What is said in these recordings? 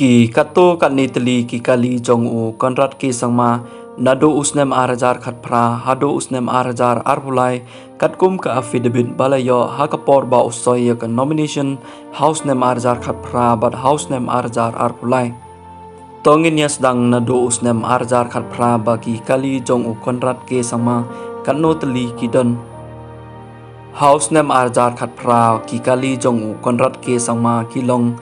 Ki kato kat Nitali ki kali jong u konrat ki sangma nado usnem arajar khat phra hado usnem arajar arbulai katkum ka affidavit balayo hakapor ba usoy ka nomination house nem arajar khat phra but house nem arajar arbulai tongin yas dang nado usnem arajar khat phra ba ki kali jong u konrat ki sangma kanotali ki don house nem arajar khat phra ki kali jong u konrat ki sangma kilong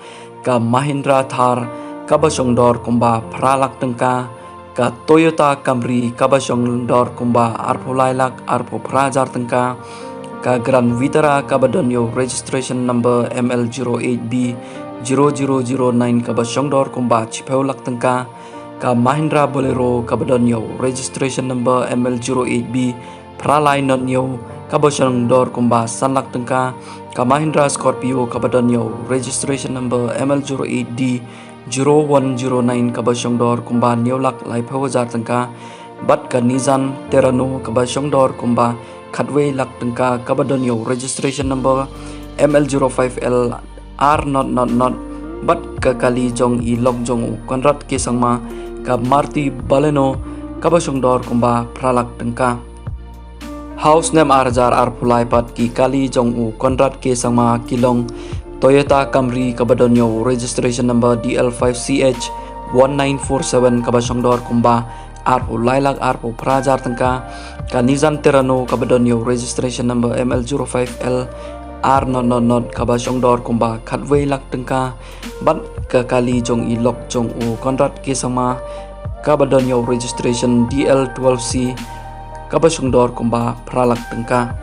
ka Mahindra Thar kabasongdor kumba pralak tengka ka Toyota Camry kabasongdor kumba arpulai lak arpo prajar tengka ka Grand Vitara kabadonyo registration number ML08B 0009 kabasongdor kumba chipeulak tengka ka Mahindra Bolero kabadonyo registration number ML08B pralai notnyo kabasongdor kumba sanlak tengka ka Mahindra Scorpio kabadonyo registration number ML08D 0109 kabasongdor kumba niolak lai phawazar tengka bat ka Nissan Terrano kabasongdor kumba khatway lak tengka kabadonyo registration number ML05L R bat ka kali jong I lok jong konrat ke sangma ka Marti Baleno kabasongdor kumba pralak tengka house nem arajar arpulai pat ki kali jong u konrat ke sangma kilong Toyota Camry kabadonyo registration number DL5CH 1947 kabasongdor kumba arpulai lak arpo prajar tengka ka Nissan Terrano kabadonyo registration number ML05L R kabasongdor kumba khatway lak tengka bat ka kali jong I lok jong u konrat ke sangma kabadonyo registration DL12C kabasongdor kumba pralak tengka